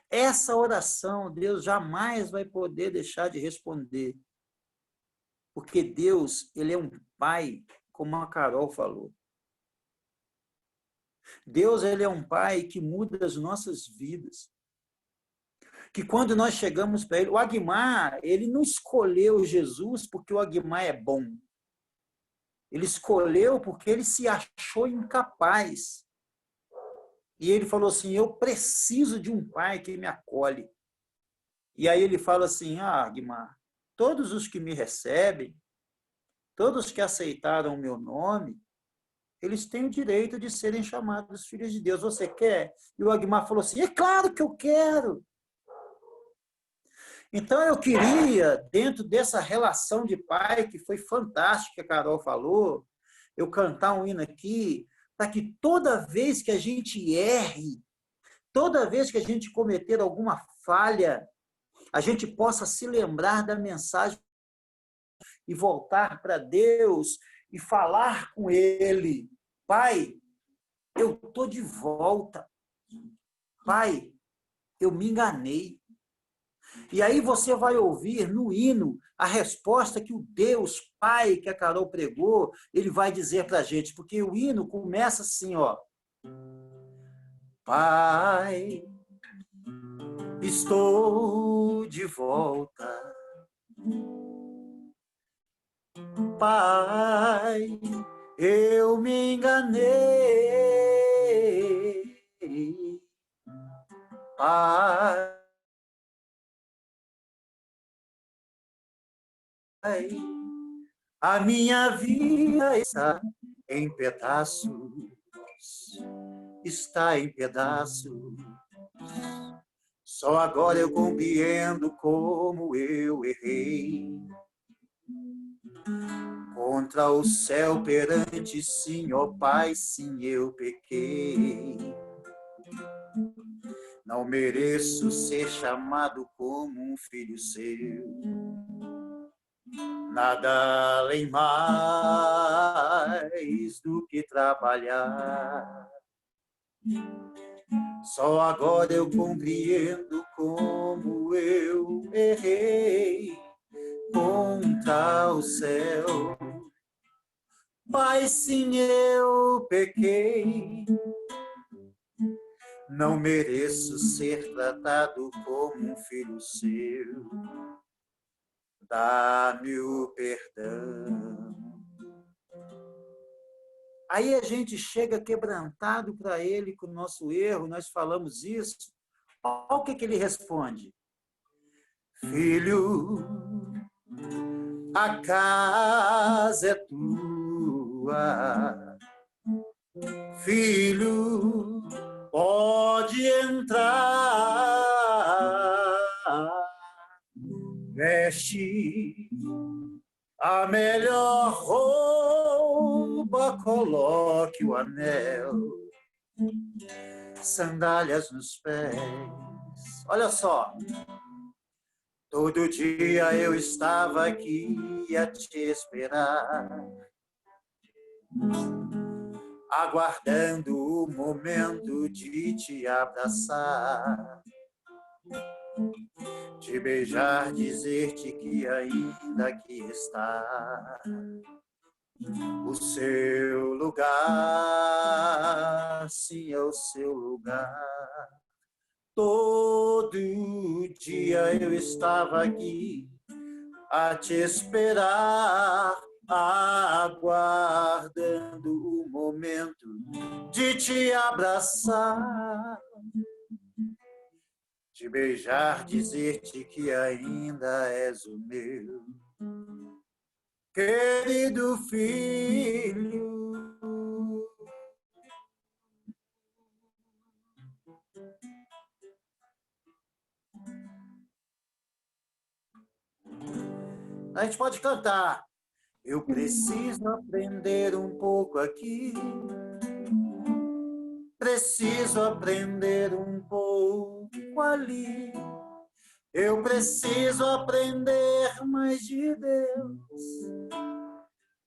Essa oração, Deus jamais vai poder deixar de responder. Porque Deus, ele é um pai como a Carol falou. Deus, ele é um pai que muda as nossas vidas. Que quando nós chegamos para ele, o Aguimar, ele não escolheu Jesus porque o Aguimar é bom. Ele escolheu porque ele se achou incapaz. E ele falou assim, eu preciso de um pai que me acolhe. E aí ele fala assim, Aguimar, todos os que me recebem, todos que aceitaram o meu nome, eles têm o direito de serem chamados filhos de Deus. Você quer? E o Aguimar falou assim, é claro que eu quero. Então, eu queria, dentro dessa relação de pai, que foi fantástica, que a Carol falou, eu cantar um hino aqui, para que toda vez que a gente erre, toda vez que a gente cometer alguma falha, a gente possa se lembrar da mensagem e voltar para Deus e falar com Ele. Pai, eu estou de volta. Pai, eu me enganei. E aí você vai ouvir no hino a resposta que o Deus Pai, que a Carol pregou, ele vai dizer para a gente, porque o hino começa assim, ó. Pai, estou de volta. Pai, eu me enganei. Pai, a minha vida está em pedaços, está em pedaços. Só agora eu compreendo como eu errei. Contra o céu perante, sim, ó Pai, sim, eu pequei. Não mereço ser chamado como um filho seu. Nada além mais do que trabalhar. Só agora eu compreendo como eu errei contra o céu. Pai, sim, eu pequei. Não mereço ser tratado como um filho seu. Dá-me o perdão. Aí a gente chega quebrantado para ele com o nosso erro, nós falamos isso. Olha o que ele responde. Filho, a casa é tua. Filho, pode entrar. Veste a melhor roupa, coloque o anel, sandálias nos pés. Olha só, todo dia eu estava aqui a te esperar, aguardando o momento de te abraçar, te beijar, dizer-te que ainda aqui está o seu lugar, sim, é o seu lugar. Todo dia eu estava aqui a te esperar, aguardando o momento de te abraçar, te beijar, dizer-te que ainda és o meu querido filho. A gente pode cantar. Eu preciso aprender um pouco aqui. Preciso aprender um pouco ali. Eu preciso aprender mais de Deus,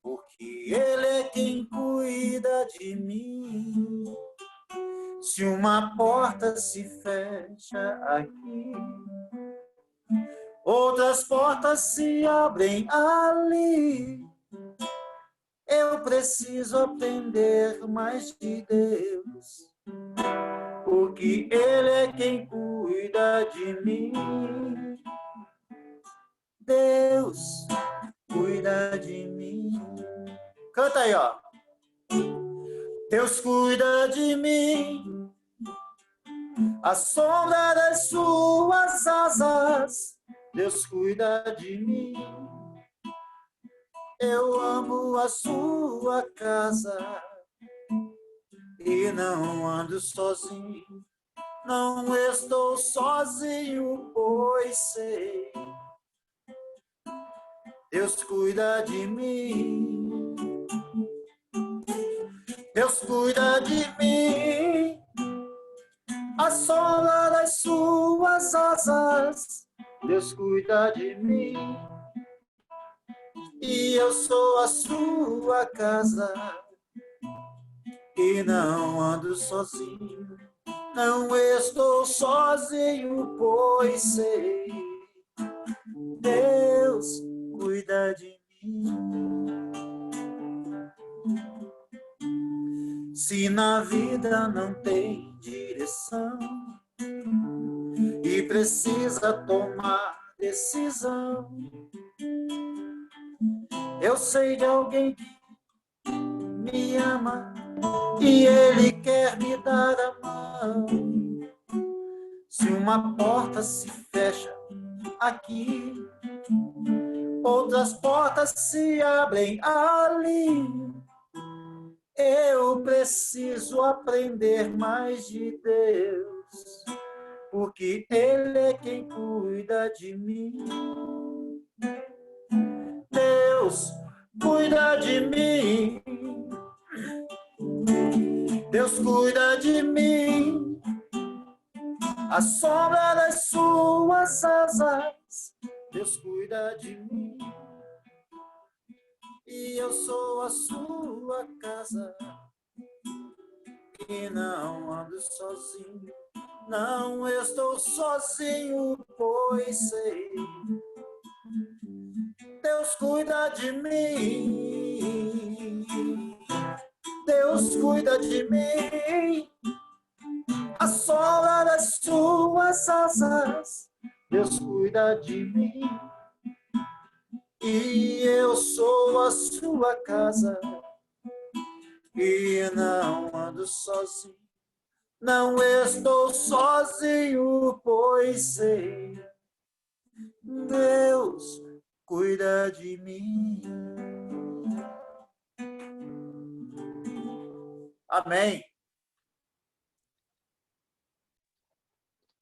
porque Ele é quem cuida de mim. Se uma porta se fecha aqui, outras portas se abrem ali. Eu preciso aprender mais de Deus, porque Ele é quem cuida de mim. Deus cuida de mim. Canta aí, ó. Deus cuida de mim, à sombra das suas asas. Deus cuida de mim. Eu amo a sua casa e não ando sozinho. Não estou sozinho, pois sei. Deus cuida de mim. Deus cuida de mim, à sombra das suas asas. Deus cuida de mim, e eu sou a sua casa, e não ando sozinho, não estou sozinho, pois sei, Deus cuida de mim. Se na vida não tem direção e precisa tomar decisão, eu sei de alguém que me ama e ele quer me dar a mão. Se uma porta se fecha aqui, outras portas se abrem ali. Eu preciso aprender mais de Deus, porque Ele é quem cuida de mim. Deus cuida de mim. Deus cuida de mim, à sombra das suas asas. Deus cuida de mim, e eu sou a sua casa, e não ando sozinho, não estou sozinho, pois sei, Deus cuida de mim, Deus cuida de mim, à sombra das suas asas. Deus cuida de mim, e eu sou a sua casa, e não ando sozinho, não estou sozinho, pois sei, Deus cuida de mim. Amém.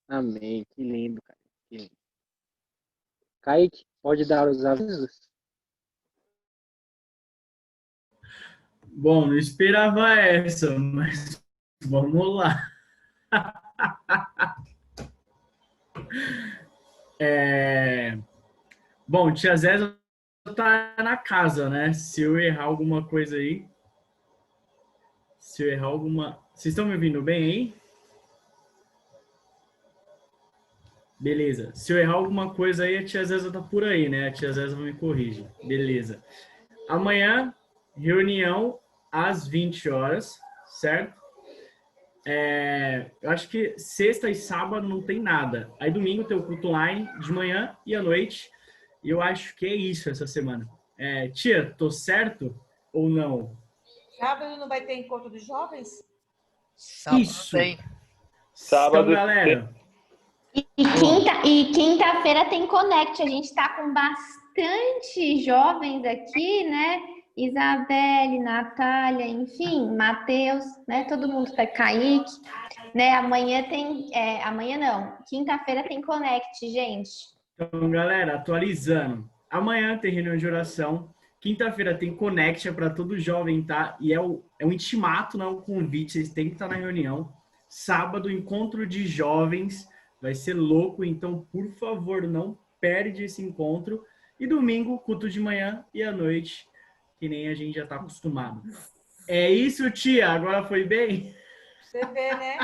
Amém. Que lindo, cara. Que lindo. Kaique, pode dar os avisos? Bom, não esperava essa, mas vamos lá. Bom, tia Zélia tá na casa, né? Se eu errar alguma coisa aí... Se eu errar alguma... Vocês estão me ouvindo bem aí? Beleza. Se eu errar alguma coisa aí, a tia Zélia tá por aí, né? A tia Zélia me corrige. Beleza. Amanhã, reunião às 20 horas, certo? Eu acho que sexta e sábado não tem nada. Aí domingo tem o culto online de manhã e à noite. E eu acho que é isso essa semana. Tia, tô certo ou não? Sábado não vai ter encontro dos jovens? Sábado isso. Tem. Sábado. Então, galera... E quinta-feira tem Connect. A gente está com bastante jovens aqui, né? Isabelle, Natália, enfim, Matheus, né? Todo mundo está, Kaique, né? Amanhã tem... amanhã não. Quinta-feira tem Connect, gente. Então, galera, atualizando. Amanhã tem reunião de oração. Quinta-feira tem Connect para todo jovem, tá? E é um intimato, não é um convite. Vocês têm que estar na reunião. Sábado, encontro de jovens. Vai ser louco, então, por favor, não perde esse encontro. E domingo, culto de manhã e à noite, que nem a gente já está acostumado. É isso, tia? Agora foi bem? Você vê, né?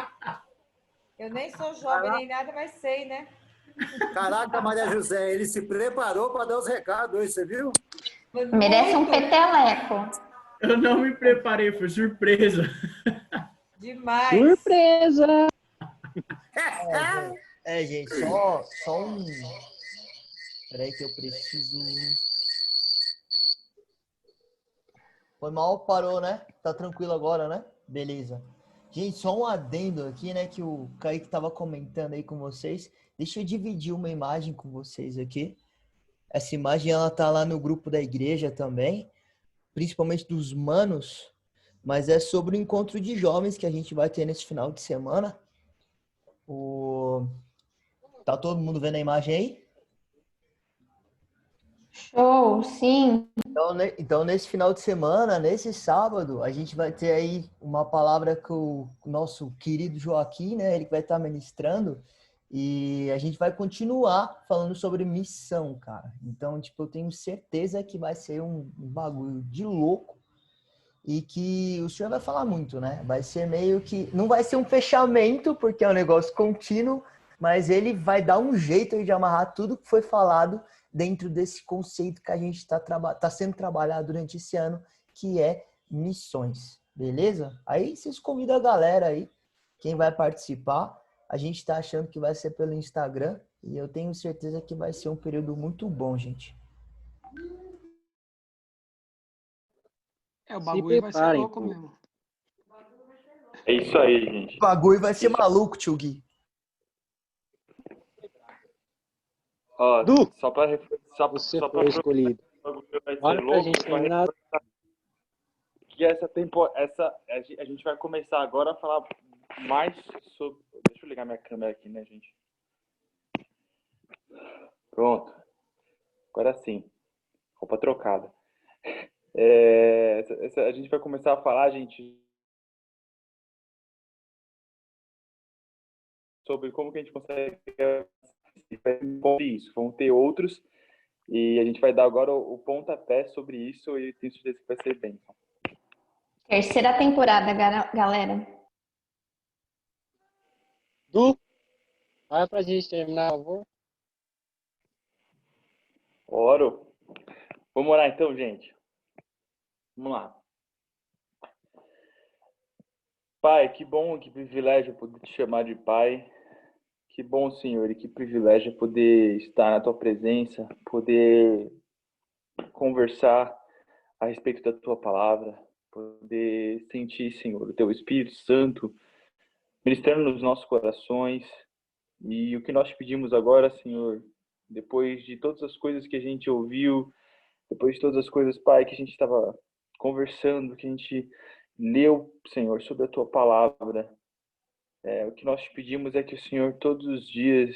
Eu nem sou jovem nem nada, mas sei, né? Caraca, Maria José, ele se preparou para dar os recados hoje, você viu? Merece um peteleco. Eu não me preparei, foi surpresa. Demais. Surpresa! Gente, só um. Peraí que eu preciso. Foi mal, parou, né? Tá tranquilo agora, né? Beleza. Gente, só um adendo aqui, né? Que o Kaique tava comentando aí com vocês. Deixa eu dividir uma imagem com vocês aqui. Essa imagem, ela tá lá no grupo da igreja também. Principalmente dos manos. Mas é sobre o encontro de jovens que a gente vai ter nesse final de semana. Tá todo mundo vendo a imagem aí? Show, sim. Então, nesse final de semana, nesse sábado, a gente vai ter aí uma palavra que o nosso querido Joaquim, né? Ele vai estar ministrando e a gente vai continuar falando sobre missão, cara. Então, tipo, eu tenho certeza que vai ser um bagulho de louco e que o senhor vai falar muito, né? Vai ser meio que... Não vai ser um fechamento, porque é um negócio contínuo, mas ele vai dar um jeito de amarrar tudo que foi falado dentro desse conceito que a gente está sendo trabalhado durante esse ano, que é missões, beleza? Aí vocês convidam a galera aí, quem vai participar. A gente está achando que vai ser pelo Instagram e eu tenho certeza que vai ser um período muito bom, gente. O Se bagulho vai ser preparem, louco pô. mesmo. É isso aí, gente. O bagulho vai ser maluco, tio Gui. Ó, Du, só para você foi escolhido. vai ser Bora pra louco, gente terminar. que essa temporada, a gente vai começar agora a falar mais sobre. Deixa eu ligar minha câmera aqui, né, gente? Pronto. Agora sim. Roupa trocada. A gente vai começar a falar, gente, sobre como que a gente consegue isso. Vão ter outros e a gente vai dar agora o pontapé sobre isso e tenho certeza que vai ser bem. Terceira temporada, galera. Du, vai pra gente terminar, por favor. Oro. Vamos lá então, gente. Vamos lá. Pai, que bom, que privilégio poder te chamar de pai. Que bom, Senhor, e que privilégio poder estar na tua presença, poder conversar a respeito da tua palavra, poder sentir, Senhor, o teu Espírito Santo ministrando nos nossos corações. E o que nós te pedimos agora, Senhor, depois de todas as coisas que a gente ouviu, depois de todas as coisas, Pai, que a gente estava conversando, que a gente leu, Senhor, sobre a tua palavra, o que nós te pedimos é que o Senhor todos os dias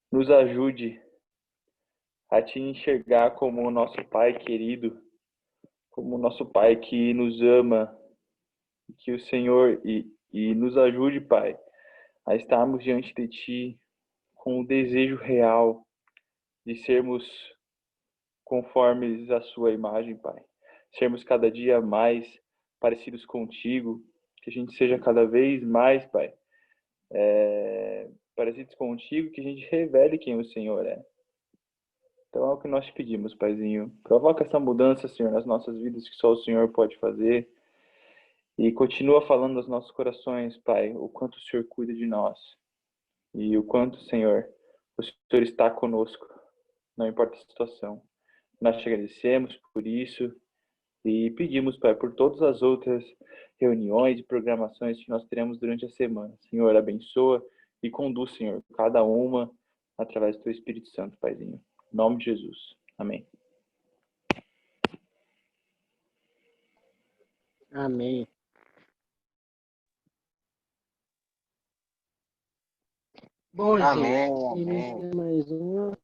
nos ajude a te enxergar como o nosso Pai querido, como o nosso Pai que nos ama, que o Senhor e nos ajude, Pai, a estarmos diante de Ti com o desejo real de sermos conformes à Sua imagem, Pai. Sermos cada dia mais parecidos contigo, que a gente seja cada vez mais, Pai, parecidos contigo, que a gente revele quem o Senhor é. Então é o que nós te pedimos, Paizinho. Provoca essa mudança, Senhor, nas nossas vidas, que só o Senhor pode fazer. E continua falando aos nossos corações, Pai, o quanto o Senhor cuida de nós. E o quanto, Senhor, o Senhor está conosco, não importa a situação. Nós te agradecemos por isso e pedimos, Pai, por todas as outras reuniões e programações que nós teremos durante a semana. Senhor, abençoa e conduz, Senhor, cada uma através do Teu Espírito Santo, Paizinho. Em nome de Jesus. Amém. Amém. Bom, Amém, gente, amém. inicia mais uma.